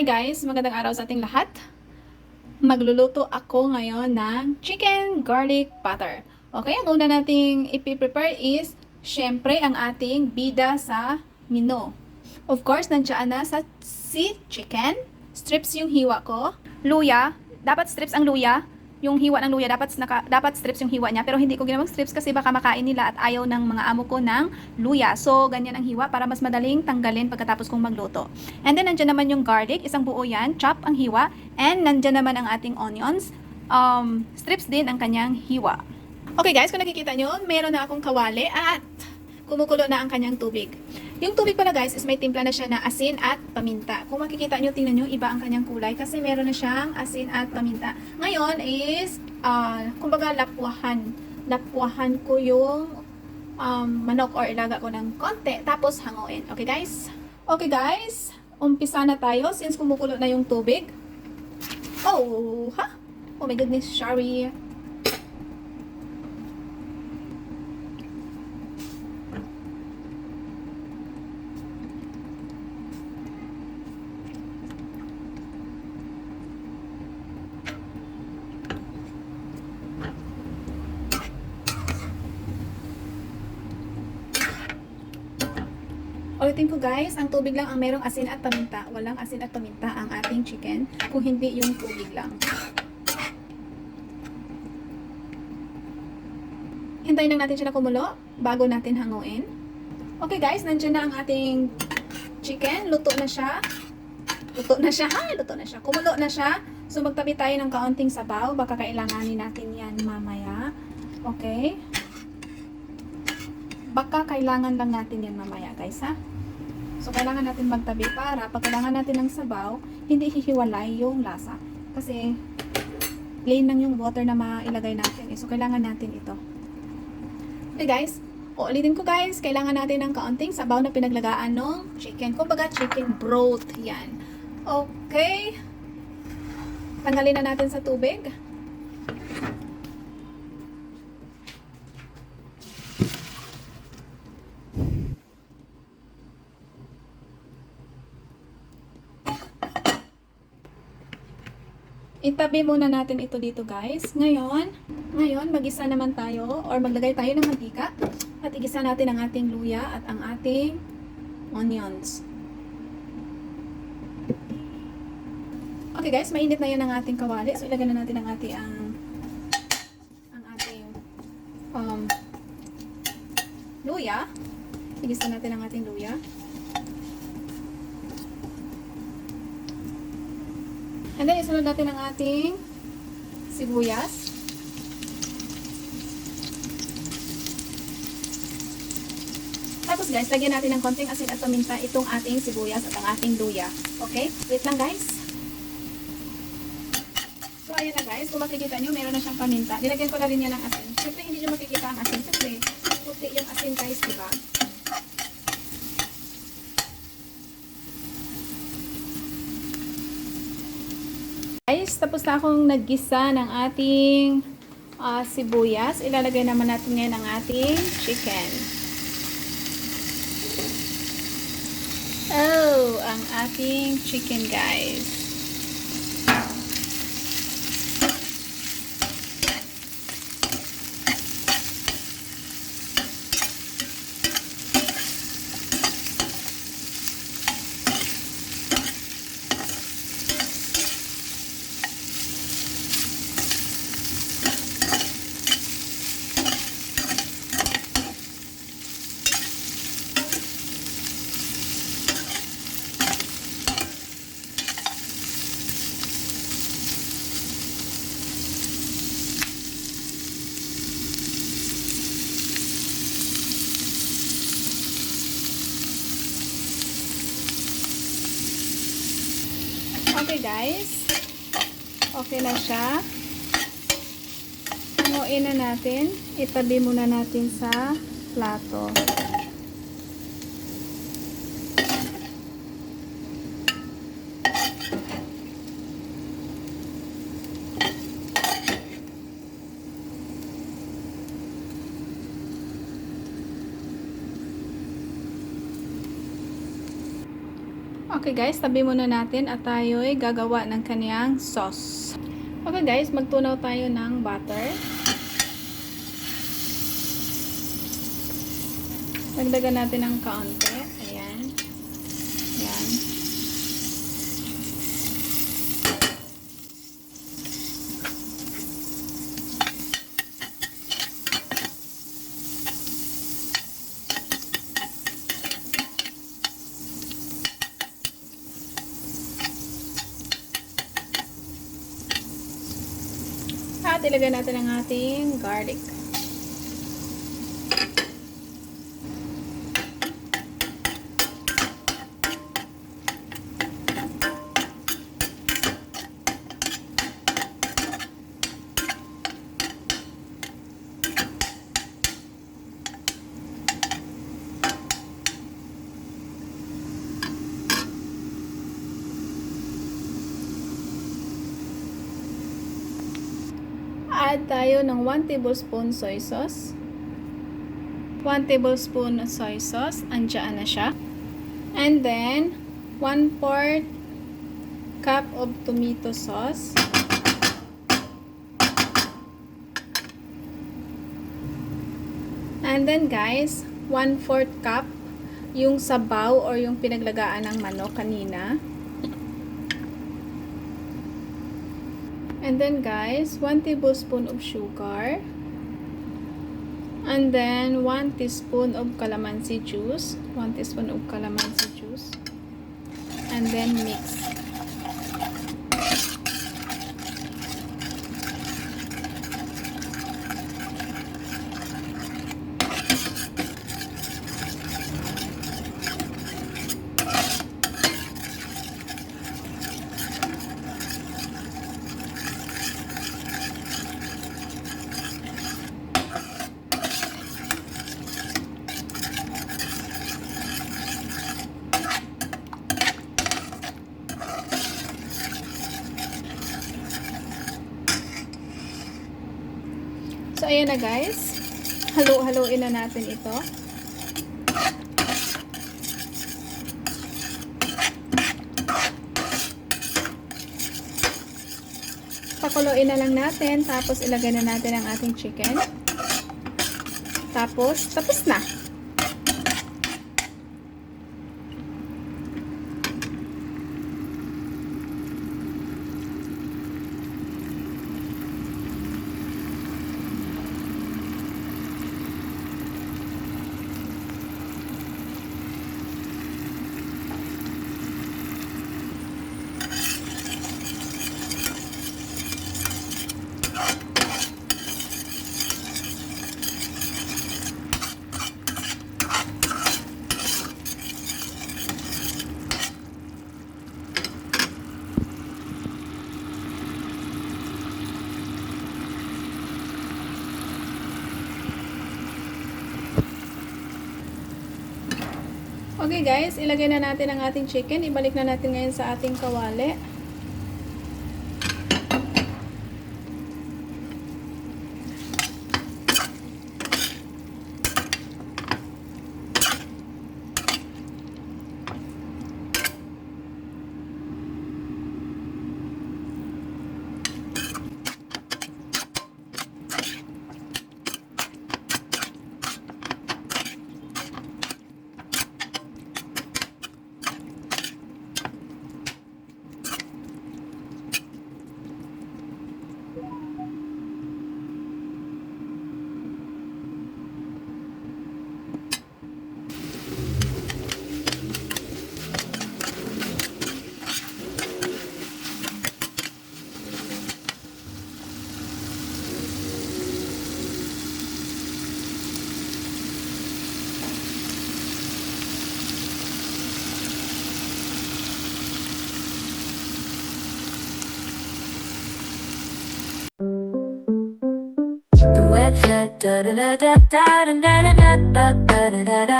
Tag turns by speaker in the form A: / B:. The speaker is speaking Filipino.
A: Hi guys, magandang araw sa ating lahat. Magluluto ako ngayon ng chicken garlic butter. Okay, ang una nating ipiprepare is syempre ang ating bida sa menu. Of course, nandiyan na si chicken. Strips yung hiwa ko. Luya, dapat strips ang luya. Yung hiwa ng luya, dapat strips yung hiwa niya. Pero hindi ko ginawang strips kasi baka makain nila at ayaw ng mga amo ko ng luya. So, ganyan ang hiwa para mas madaling tanggalin pagkatapos kong magluto. And then, nandyan naman yung garlic. Isang buo yan. Chop ang hiwa. And nandyan naman ang ating onions. Strips din ang kanyang hiwa. Okay guys, kung nakikita nyo, meron na akong kawali at kumukulo na ang kanyang tubig. Yung tubig pala guys is may timpla na siya na asin at paminta. Kung makikita nyo, tingnan nyo, iba ang kanyang kulay kasi meron na siyang asin at paminta. Ngayon is, kumbaga lapwahan. Lapwahan ko yung manok or ilaga ko ng konti. Tapos hanguin. Okay guys? Okay guys, umpisa na tayo since kumukulo na yung tubig. Oh, ha? Oh my goodness, sorry. Ulitin ko guys, ang tubig lang ang merong asin at paminta. Walang asin at paminta ang ating chicken, kung hindi yung tubig lang. Hintayin lang natin siya na kumulo bago natin hanguin. Okay guys, nandiyan na ang ating chicken. Luto na siya. Luto na siya. Ha? Luto na siya. Kumulo na siya. So magtabi tayo ng kaunting sabaw. Baka kailanganin natin yan mamaya. Okay? Baka kailangan lang natin yan mamaya guys ha. So, kailangan natin magtabi para pag kailangan natin ng sabaw, hindi hihiwalay yung lasa. Kasi, plain lang yung water na mailagay natin. So, kailangan natin ito. Okay guys, uulitin ko guys, kailangan natin ng kaunting sabaw na pinaglagaan ng chicken. Kumbaga, chicken broth yan. Okay. Tanggalin na natin sa tubig. Itabi muna natin ito dito guys. Ngayon mag-isa naman tayo or maglagay tayo ng mantika at igisa natin ang ating luya at ang ating onions. Okay guys, mainit na yan ang ating kawali. So ilagay na natin ang ating luya. Igisa natin ang ating luya. And then, isunod natin ang ating sibuyas. Tapos guys, lagyan natin ng konting asin at paminta itong ating sibuyas at ang ating luya. Okay? Wait lang guys. So, ayan na guys. Kung makikita nyo, meron na siyang paminta. Nilagyan ko na rin yan ng asin. Siyempre, hindi nyo makikita ang asin. Kasi, puti yung asin guys, diba? Guys, tapos na akong naggisa ng ating sibuyas. Ilalagay naman natin ngayon ang ating chicken. Oh, ang ating chicken guys. Okay guys, okay na siya. Hanguin na natin. Itabi muna natin sa plato. Okay guys, tabi muna natin at tayo'y gagawa ng kaniyang sauce. Okay guys, magtunaw tayo ng butter. Dagdagan natin ng kaunti. Ayan. Ayan. At ilagay natin ang ating garlic. Add tayo ng 1 tablespoon soy sauce. 1 tablespoon soy sauce. Andiyan na siya. And then, 1/4 cup of tomato sauce. And then guys, 1/4 cup yung sabaw or yung pinaglagaan ng manok kanina. And then guys, 1 tablespoon of sugar. And then 1 teaspoon of calamansi juice. 1 teaspoon of calamansi juice. And then mix. So, ayan na guys. Halo-haloin na natin ito. Pakuluin na lang natin. Tapos, ilagay na natin ang ating chicken. Tapos na. Okay guys, ilagay na natin ang ating chicken. Ibalik na natin ngayon sa ating kawali.
B: The website da da da da da da da da da da da da.